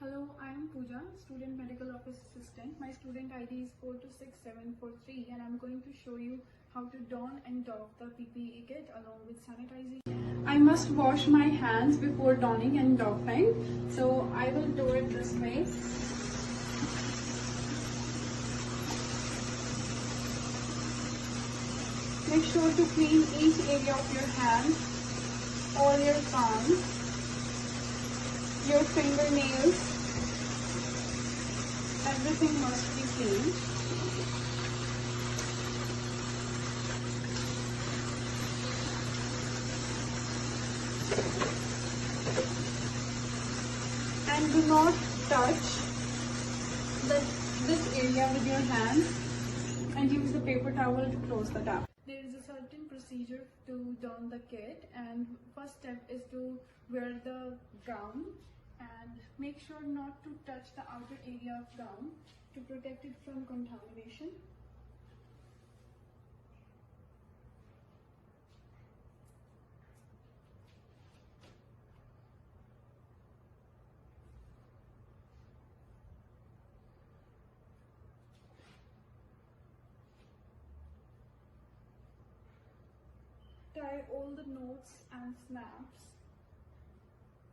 Hello, I am Pooja, Student Medical Office Assistant. My student ID is 426743 and I'm going to show you how to don and doff the PPE kit along with sanitization. I must wash my hands before donning and doffing, so I will do it this way. Make sure to clean each area of your hand, all your palms, your fingernails, everything must be clean. And do not touch this area with your hands and use the paper towel to close the tap. There is a certain procedure to don the kit, and first step is to wear the gown and make sure not to touch the outer area of gown to protect it from contamination. Tie all the knots and snaps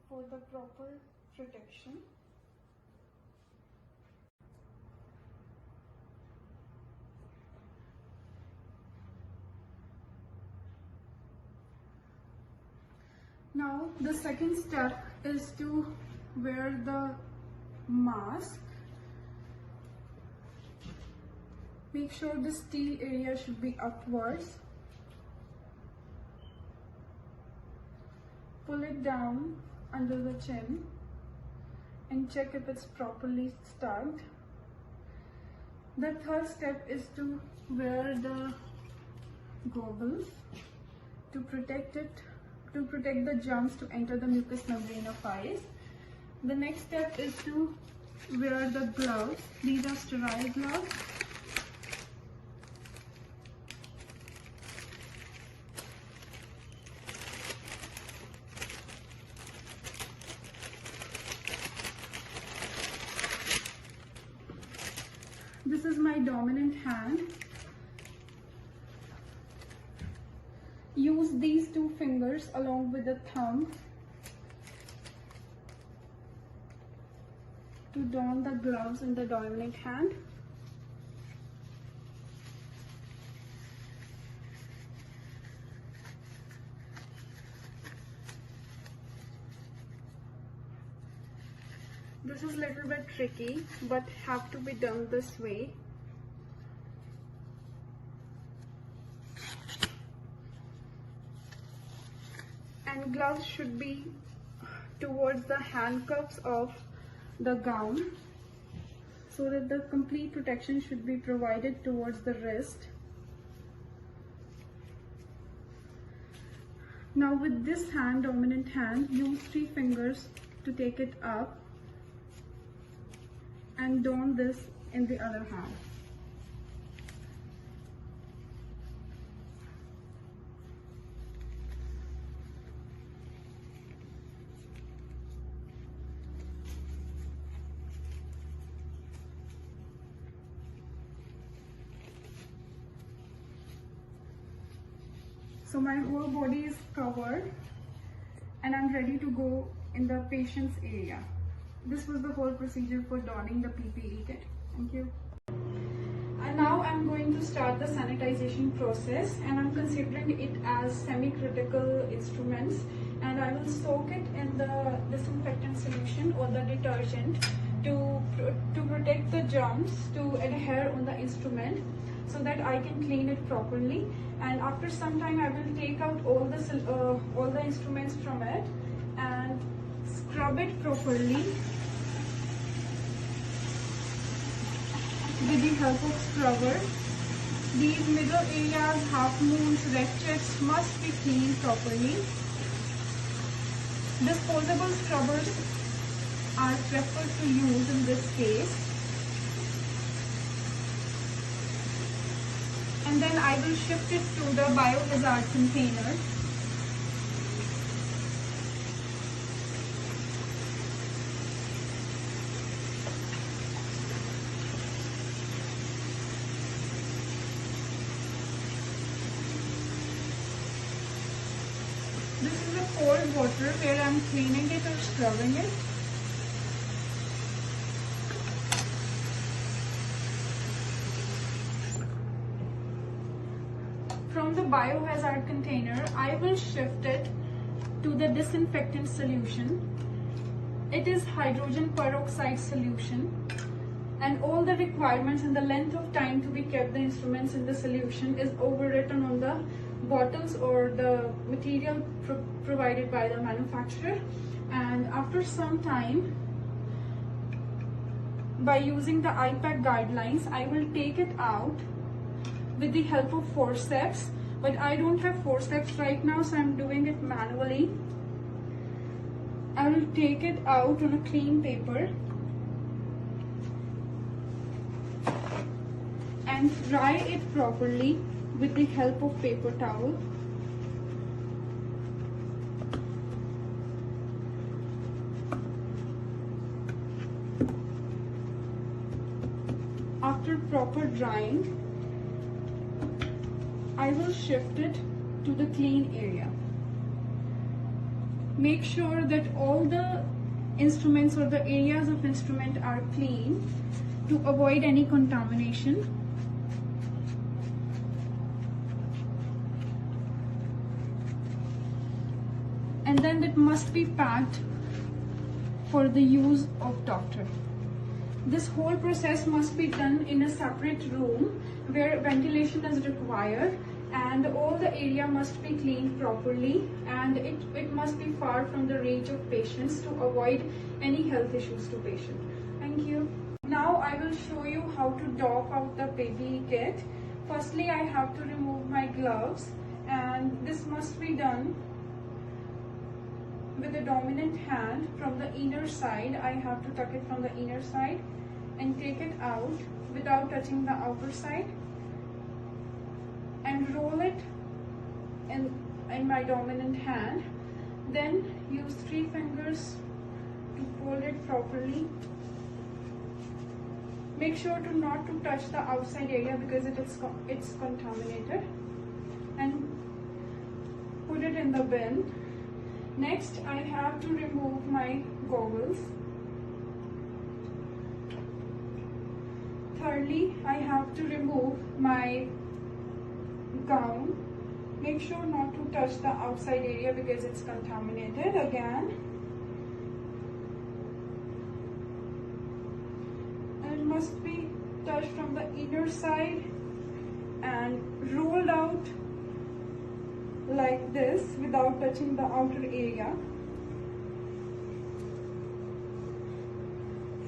for the proper protection. Now the second step is to wear the mask. Make sure the steel area should be upwards. Pull it down under the chin and check if it's properly stuck. The third step is to wear the goggles to protect the germs to enter the mucous membrane of eyes. The next step is to wear the gloves. These are sterile gloves. This is my dominant hand. Use these two fingers along with the thumb to don the gloves in the dominant hand. This is a little bit tricky, but have to be done this way. And gloves should be towards the handcuffs of the gown, so that the complete protection should be provided towards the wrist. Now with this hand, dominant hand, use 3 fingers to take it up and don this in the other hand. So my whole body is covered and I'm ready to go in the patient's area. This was the whole procedure for donning the PPE kit. Thank you. And now I'm going to start the sanitization process, and I'm considering it as semi-critical instruments, and I will soak it in the disinfectant solution or the detergent to protect the germs to adhere on the instrument so that I can clean it properly. And after some time I will take out all the instruments from it and scrub it properly with the help of scrubber. These middle areas, half moons, red checks must be cleaned properly. Disposable scrubbers are preferred to use in this case. And then I will shift it to the biohazard container. cold water where I'm cleaning it or scrubbing it. From the biohazard container, I will shift it to the disinfectant solution. It is hydrogen peroxide solution, and all the requirements and the length of time to be kept the instruments in the solution is overwritten on the bottles or the material provided by the manufacturer. And after some time, by using the IPAC guidelines, I will take it out with the help of forceps, but I don't have forceps right now, so I'm doing it manually. I will take it out on a clean paper and dry it properly with the help of paper towel. After proper drying, I will shift it to the clean area. Make sure that all the instruments or the areas of instrument are clean to avoid any contamination. And then it must be packed for the use of doctor. This whole process must be done in a separate room where ventilation is required, and all the area must be cleaned properly, and it must be far from the range of patients to avoid any health issues to patient. Thank you. Now I will show you how to doff out the PPE kit. Firstly, I have to remove my gloves, and this must be done with the dominant hand from the inner side. I have to tuck it from the inner side and take it out without touching the outer side, and roll it in my dominant hand. Then use 3 fingers to fold it properly. Make sure to not to touch the outside area because it's contaminated, and put it in the bin. Next, I have to remove my goggles. Thirdly, I have to remove my gown. Make sure not to touch the outside area because it's contaminated again. And it must be touched from the inner side and rolled out like this without touching the outer area.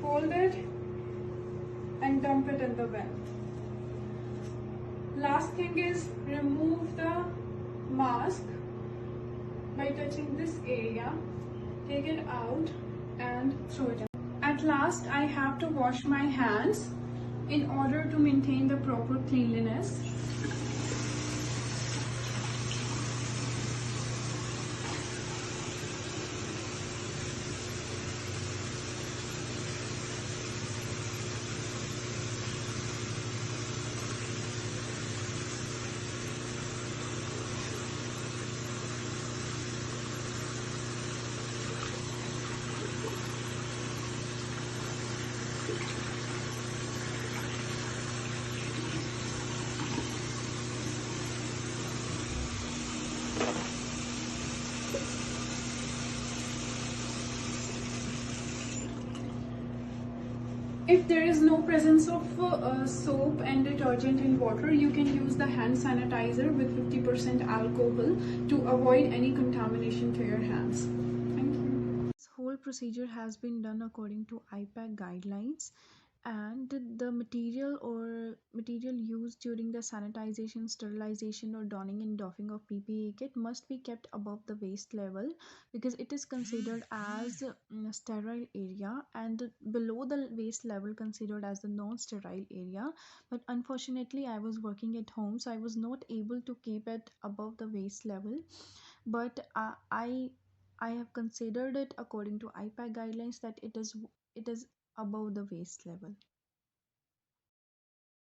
Fold it and dump it in the bin. Last thing is remove the mask by touching this area. Take it out and throw it in. At last, I have to wash my hands in order to maintain the proper cleanliness. If there is no presence of soap and detergent in water, you can use the hand sanitizer with 50% alcohol to avoid any contamination to your hands. Thank you. This whole procedure has been done according to IPAC guidelines, and the material used during the sanitization, sterilization, or donning and doffing of PPE kit must be kept above the waist level because it is considered as sterile area, and below the waist level considered as the non-sterile area. But unfortunately, I was working at home, so I was not able to keep it above the waist level. But I have considered it according to IPAC guidelines that it is above the waist level.